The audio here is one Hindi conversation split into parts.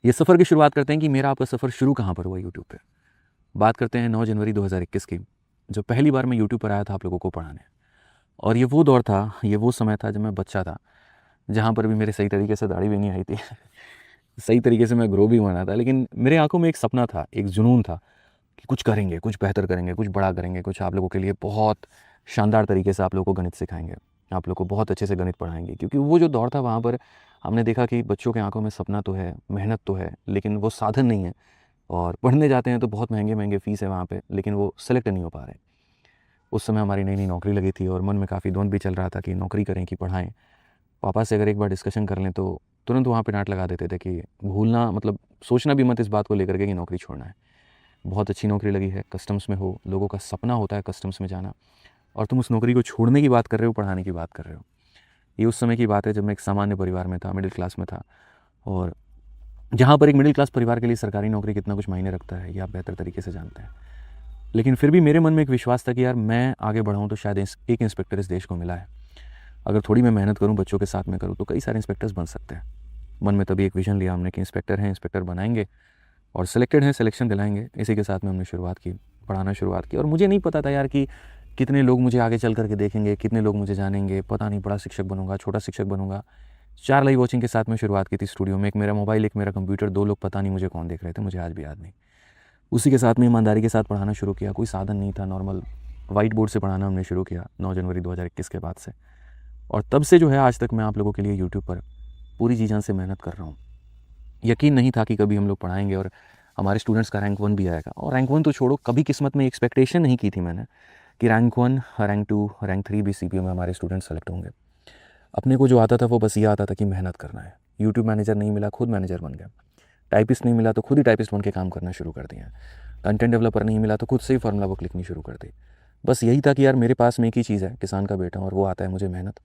ये सफ़र की शुरुआत करते हैं कि मेरा आपका सफ़र शुरू कहाँ पर हुआ यूट्यूब पे। बात करते हैं 9 जनवरी 2021 की, जब पहली बार मैं यूट्यूब पर आया था आप लोगों को पढ़ाने। और ये वो दौर था, ये वो समय था जब मैं बच्चा था, जहाँ पर भी मेरे सही तरीके से दाढ़ी भी नहीं आई थी सही तरीके से मैं ग्रो भी बना था, लेकिन मेरे आँखों में एक सपना था, एक जुनून था कि कुछ करेंगे, कुछ बेहतर करेंगे, कुछ बड़ा करेंगे, कुछ आप लोगों के लिए बहुत शानदार तरीके से आप लोगों को गणित सिखाएँगे, आप लोगों को बहुत अच्छे से गणित पढ़ाएँगे। क्योंकि वो जो दौर था वहाँ पर हमने देखा कि बच्चों की आँखों में सपना तो है, मेहनत तो है, लेकिन वो साधन नहीं है। और पढ़ने जाते हैं तो बहुत महँगे-महँगे फ़ीस है वहाँ पे, लेकिन वो सेलेक्ट नहीं हो पा रहे। उस समय हमारी नई-नई नौकरी लगी थी और मन में काफ़ी द्वंद भी चल रहा था कि नौकरी करें कि पढ़ाएँ। पापा से अगर एक बार डिस्कशन कर लें तो तुरंत वहाँ पे डाँट लगा देते थे कि भूलना मतलब सोचना भी मत इस बात को लेकर के कि नौकरी छोड़ना है। बहुत अच्छी नौकरी लगी है, कस्टम्स में हो, लोगों का सपना होता है कस्टम्स में जाना और तुम उस नौकरी को छोड़ने की बात कर रहे हो, पढ़ाने की बात कर रहे हो। ये उस समय की बात है जब मैं एक सामान्य परिवार में था, मिडिल क्लास में था और जहाँ पर एक मिडिल क्लास परिवार के लिए सरकारी नौकरी कितना कुछ मायने रखता है, ये आप बेहतर तरीके से जानते हैं। लेकिन फिर भी मेरे मन में एक विश्वास था कि यार मैं आगे बढ़ाऊँ तो शायद एक इंस्पेक्टर इस देश को मिला है। अगर थोड़ी मैं मेहनत करूँ, बच्चों के साथ में करूँ तो कई सारे इंस्पेक्टर्स बन सकते हैं। मन में तभी एक विज़न लिया हमने कि इंस्पेक्टर हैं, इंस्पेक्टर बनाएँगे और सिलेक्टेड हैं, सिलेक्शन दिलाएँगे। इसी के साथ में हमने शुरुआत की, पढ़ाना शुरुआत की और मुझे नहीं पता था यार कि कितने लोग मुझे आगे चल कर के देखेंगे, कितने लोग मुझे जानेंगे, पता नहीं बड़ा शिक्षक बनूँगा, छोटा शिक्षक बनूँगा। 4 लाइव वॉचिंग के साथ में शुरुआत की थी स्टूडियो में। एक मेरा मोबाइल, एक मेरा कंप्यूटर, 2 लोग पता नहीं मुझे कौन देख रहे थे, मुझे आज भी याद नहीं। उसी के साथ में ईमानदारी के साथ पढ़ाना शुरू किया, कोई साधन नहीं था, नॉर्मल व्हाइट बोर्ड से पढ़ाना हमने शुरू किया 9 जनवरी 2021 के बाद से। और तब से जो है आज तक मैं आप लोगों के लिए यूट्यूब पर पूरी जी जान से मेहनत कर रहा हूँ। यकीन नहीं था कि कभी हम लोग पढ़ाएँगे और हमारे स्टूडेंट्स का रैंक 1 भी आएगा और रैंक 1 तो छोड़ो, कभी किस्मत में एक्सपेक्टेशन नहीं की थी मैंने कि रैंक 1, रैंक 2, रैंक 3 भी सीपीयू में हमारे स्टूडेंट्स सेलेक्ट होंगे। अपने को जो आता था वो बस ये आता था कि मेहनत करना है। यूट्यूब मैनेजर नहीं मिला, खुद मैनेजर बन गया। टाइपिस्ट नहीं मिला तो खुद ही टाइपिस्ट बन के काम करना शुरू कर दिया। कंटेंट डेवलपर नहीं मिला तो खुद से ही फार्मूला बुक लिखनी शुरू कर दी। बस यही था कि यार मेरे पास में एक ही चीज़ है, किसान का बेटा, और वो आता है मुझे मेहनत।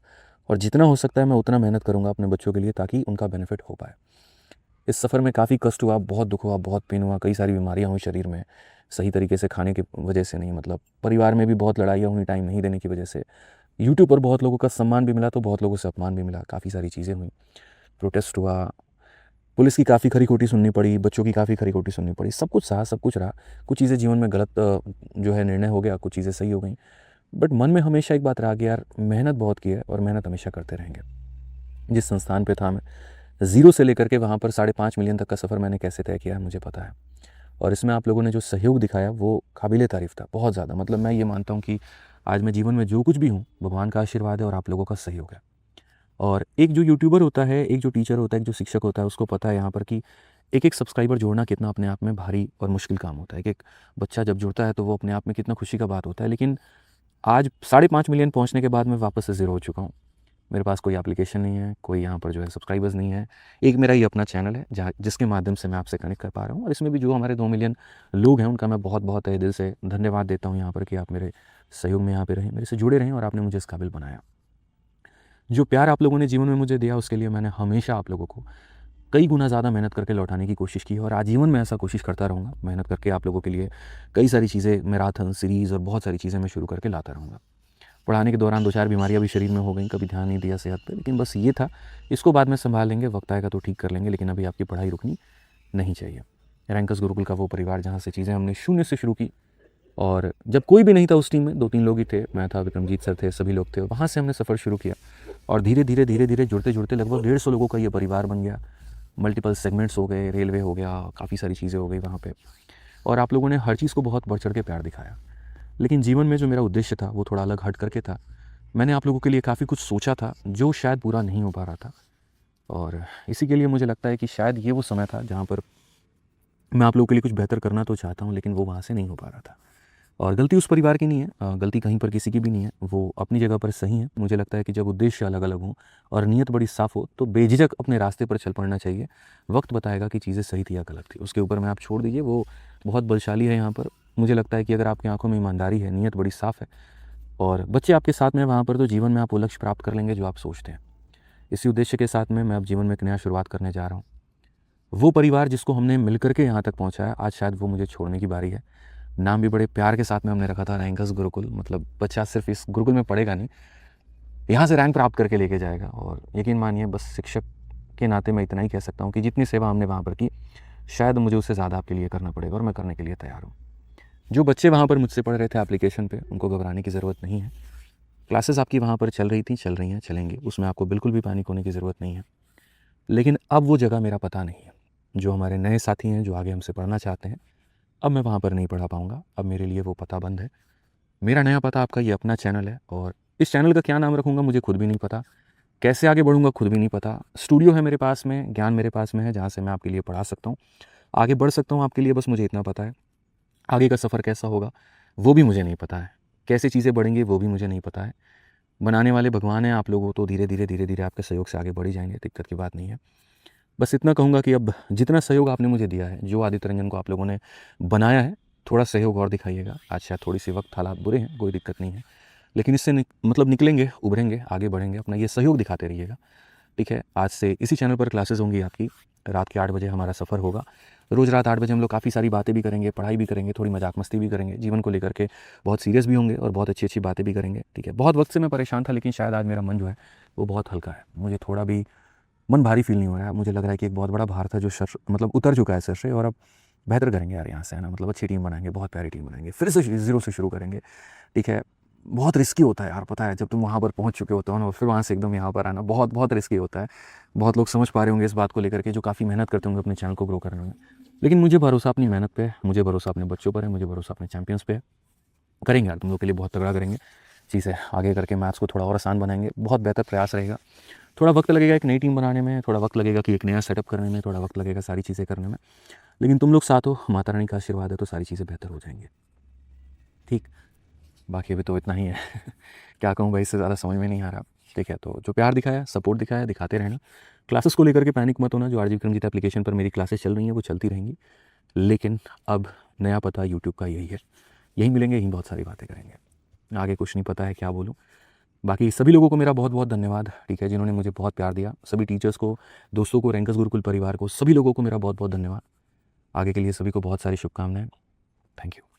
और जितना हो सकता है मैं उतना मेहनत करूँगा अपने बच्चों के लिए ताकि उनका बेनिफिट हो पाए। इस सफ़र में काफ़ी कष्ट हुआ, बहुत दुःख हुआ, बहुत पेन हुआ, कई सारी बीमारियाँ हुई शरीर में, सही तरीके से खाने की वजह से नहीं, मतलब परिवार में भी बहुत लड़ाइयाँ हुई टाइम नहीं देने की वजह से। यूट्यूब पर बहुत लोगों का सम्मान भी मिला तो बहुत लोगों से अपमान भी मिला, काफ़ी सारी चीज़ें हुई। प्रोटेस्ट हुआ, पुलिस की काफ़ी खरी-खोटी सुननी पड़ी, बच्चों की काफ़ी खरी-खोटी सुननी पड़ी, सब कुछ सहा, सब कुछ रहा। कुछ चीज़ें जीवन में गलत जो है निर्णय हो गया, कुछ चीज़ें सही हो गई। बट मन में हमेशा एक बात रहा कि यार मेहनत बहुत की है और मेहनत हमेशा करते रहेंगे। जिस संस्थान पे था मैं, ज़ीरो से लेकर के वहाँ पर 5.5 मिलियन तक का सफ़र मैंने कैसे तय किया है मुझे पता है। और इसमें आप लोगों ने जो सहयोग दिखाया वो काबिले तारीफ़ था, बहुत ज़्यादा। मतलब मैं ये मानता हूँ कि आज मैं जीवन में जो कुछ भी हूँ, भगवान का आशीर्वाद है और आप लोगों का सहयोग है। और एक जो यूट्यूबर होता है, एक जो टीचर होता है, एक जो शिक्षक होता है, उसको पता है यहाँ पर कि एक-एक सब्सक्राइबर जोड़ना कितना अपने आप में भारी और मुश्किल काम होता है। एक-एक बच्चा जब जुड़ता है तो वो अपने आप में कितना खुशी का बात होता है। लेकिन आज 5.5 मिलियन पहुँचने के बाद मैं वापस से ज़ीरो हो चुका हूँ। मेरे पास कोई एप्लीकेशन नहीं है, कोई यहाँ पर जो है सब्सक्राइबर्स नहीं है। एक मेरा ये अपना चैनल है जहाँ जिसके माध्यम से मैं आपसे कनेक्ट कर पा रहा हूँ और इसमें भी जो हमारे 2 मिलियन लोग हैं उनका मैं बहुत-बहुत तहे दिल से धन्यवाद देता हूँ यहाँ पर कि आप मेरे सहयोग में यहाँ पे रहें, मेरे से जुड़े रहें और आपने मुझे इस काबिल बनाया। जो प्यार आप लोगों ने जीवन में मुझे दिया उसके लिए मैंने हमेशा आप लोगों को कई गुना ज़्यादा मेहनत करके लौटाने की कोशिश की है और आजीवन मैं ऐसा कोशिश करता रहूँगा। मेहनत करके आप लोगों के लिए कई सारी चीज़ें, मैराथन, सीरीज़ और बहुत सारी चीज़ें मैं शुरू करके लाता रहूँगा। पढ़ाने के दौरान 2-4 बीमारियाँ भी शरीर में हो गईं, कभी ध्यान नहीं दिया सेहत पे, लेकिन बस ये था, इसको बाद में सँभाल लेंगे, वक्त आएगा तो ठीक कर लेंगे, लेकिन अभी आपकी पढ़ाई रुकनी नहीं चाहिए। रैंकर्स गुरुकुल का वो परिवार जहाँ से चीज़ें हमने शून्य से शुरू की और जब कोई भी नहीं था उस टीम में, 2-3 लोग ही थे, मैं था, विक्रमजीत सर थे, सभी लोग थे, वहाँ से हमने सफ़र शुरू किया और धीरे-धीरे, धीरे-धीरे, जुड़ते-जुड़ते लगभग 150 लोगों का ये परिवार बन गया। मल्टीपल सेगमेंट्स हो गए, रेलवे हो गया, काफ़ी सारी चीज़ें हो गई वहाँ पे और आप लोगों ने हर चीज़ को बहुत बढ़-चढ़ के प्यार दिखाया। लेकिन जीवन में जो मेरा उद्देश्य था, वो थोड़ा अलग हट करके था। मैंने आप लोगों के लिए काफ़ी कुछ सोचा था, जो शायद पूरा नहीं हो पा रहा था और इसी के लिए मुझे लगता है कि शायद ये वो समय था, जहाँ पर मैं आप लोगों के लिए कुछ बेहतर करना तो चाहता हूँ, लेकिन वो वहाँ से नहीं हो पा रहा था। और गलती उस परिवार की नहीं है, गलती कहीं पर किसी की भी नहीं है, वो अपनी जगह पर सही है। मुझे लगता है कि जब उद्देश्य अलग-अलग हों और नीयत बड़ी साफ़ हो, तो बेझिझक अपने रास्ते पर चल पड़ना चाहिए। वक्त बताएगा कि चीज़ें सही थी या गलत थी, उसके ऊपर में आप छोड़ दीजिए, वो बहुत बलशाली है यहाँ पर। मुझे लगता है कि अगर आपकी आँखों में ईमानदारी है, नीयत बड़ी साफ़ है और बच्चे आपके साथ में हैं वहाँ पर, तो जीवन में आप वो लक्ष्य प्राप्त कर लेंगे जो आप सोचते हैं। इसी उद्देश्य के साथ में मैं अब जीवन में एक नया शुरुआत करने जा रहा हूँ। वो परिवार जिसको हमने मिल कर के यहाँ तक पहुँचाया, आज शायद वो मुझे छोड़ने की बारी है। नाम भी बड़े प्यार के साथ में हमने रखा था, रैंकर्स गुरुकुल। मतलब बच्चा सिर्फ इस गुरुकुल में पढ़ेगा नहीं, यहाँ से रैंक प्राप्त करके लेके जाएगा। और यकीन मानिए, बस शिक्षक के नाते मैं इतना ही कह सकता हूँ कि जितनी सेवा हमने वहाँ पर की, शायद मुझे उससे ज़्यादा आपके लिए करना पड़ेगा और मैं करने के लिए तैयार हूँ। जो बच्चे वहाँ पर मुझसे पढ़ रहे थे एप्लीकेशन पे, उनको घबराने की ज़रूरत नहीं है। क्लासेस आपकी वहाँ पर चल रही थी, चल रही हैं, चलेंगी, उसमें आपको बिल्कुल भी पैनिक होने की ज़रूरत नहीं है। लेकिन अब वो जगह मेरा पता नहीं है। जो हमारे नए साथी हैं, जो आगे हमसे पढ़ना चाहते हैं, अब मैं वहाँ पर नहीं पढ़ा पाऊँगा। अब मेरे लिए वो पता बंद है। मेरा नया पता आपका ये अपना चैनल है और इस चैनल का क्या नाम रखूँगा मुझे खुद भी नहीं पता। कैसे आगे बढ़ूँगा खुद भी नहीं पता। स्टूडियो है मेरे पास में, ज्ञान मेरे पास में है, जहाँ से मैं आपके लिए पढ़ा सकता हूँ, आगे बढ़ सकता हूँ आपके लिए, बस मुझे इतना पता है। आगे का सफ़र कैसा होगा वो भी मुझे नहीं पता है। कैसे चीज़ें बढ़ेंगी वो भी मुझे नहीं पता है। बनाने वाले भगवान हैं, आप लोगों तो धीरे-धीरे आपके सहयोग से आगे बढ़ ही जाएँगे, दिक्कत की बात नहीं है। बस इतना कहूँगा कि अब जितना सहयोग आपने मुझे दिया है, जो आदित्य रंजन को आप लोगों ने बनाया है, थोड़ा सहयोग और दिखाइएगा। आज शायद थोड़ी-सी वक़्त हालात बुरे हैं, कोई दिक्कत नहीं है। लेकिन इससे निकलेंगे, उभरेंगे, आगे बढ़ेंगे, अपना ये सहयोग दिखाते रहिएगा, ठीक है? आज से इसी चैनल पर क्लासेस होंगी आपकी, रात के 8 बजे हमारा सफ़र होगा। रोज़ रात 8 बजे हम लोग काफ़ी सारी बातें भी करेंगे, पढ़ाई भी करेंगे, थोड़ी मजाक मस्ती भी करेंगे, जीवन को लेकर के बहुत सीरियस भी होंगे और बहुत अच्छी-अच्छी बातें भी करेंगे, ठीक है? बहुत वक़्त से मैं परेशान था, लेकिन शायद आज मेरा मन जो है, वो बहुत हल्का है। मुझे थोड़ा भी मन भारी फ़ील नहीं हो रहा है। मुझे लग रहा है कि एक बहुत बड़ा भार था जो उतर चुका है सर से, और अब बेहतर करेंगे यार यहाँ से, है ना? अच्छी टीम बनाएँगे, बहुत प्यारी टीम बनाएँगे, फिर से ज़ीरो से शुरू करेंगे, ठीक है? बहुत रिस्की होता है यार, पता है, जब तुम वहाँ पर पहुँच चुके होते हो ना, और फिर वहाँ से एकदम यहाँ पर आना बहुत बहुत रिस्की होता है। बहुत लोग समझ पा रहे होंगे इस बात को लेकर के, जो काफ़ी मेहनत करते होंगे अपने चैनल को ग्रो करने में। लेकिन मुझे भरोसा अपनी मेहनत पे है, मुझे भरोसा अपने बच्चों पर है, मुझे भरोसा अपने चैंपियंस पे है। करेंगे यार, तुम लोग के लिए बहुत तगड़ा करेंगे चीज़ें, आगे करके मैथ्स को थोड़ा और आसान बनाएँगे, बहुत बेहतर प्रयास रहेगा। थोड़ा वक्त लगेगा एक नई टीम बनाने में, थोड़ा वक्त लगेगा कि एक नया सेटअप करने में, थोड़ा वक्त लगेगा सारी चीज़ें करने में, लेकिन तुम लोग साथ हो, माता रानी का आशीर्वाद है, तो सारी चीज़ें बेहतर हो जाएंगी, ठीक? बाकी अभी तो इतना ही है। क्या कहूँ भाई, इससे ज़्यादा समझ में नहीं आ रहा, ठीक है? तो जो प्यार दिखाया, सपोर्ट दिखाया, दिखाते रहना। क्लासेस को लेकर के पैनिक मत होना, जो आरजी विक्रमजीत एप्लीकेशन पर मेरी क्लासेस चल रही हैं वो चलती रहेंगी, लेकिन अब नया पता यूट्यूब का यही है, यहीं मिलेंगे, यहीं बहुत सारी बातें करेंगे। आगे कुछ नहीं पता है क्या बोलूँ। बाकी सभी लोगों को मेरा बहुत बहुत धन्यवाद, ठीक है, जिन्होंने मुझे बहुत प्यार दिया। सभी टीचर्स को, दोस्तों को, रैंकर्स गुरुकुल परिवार को, सभी लोगों को मेरा बहुत बहुत धन्यवाद। आगे के लिए सभी को बहुत सारी शुभकामनाएं। Thank you.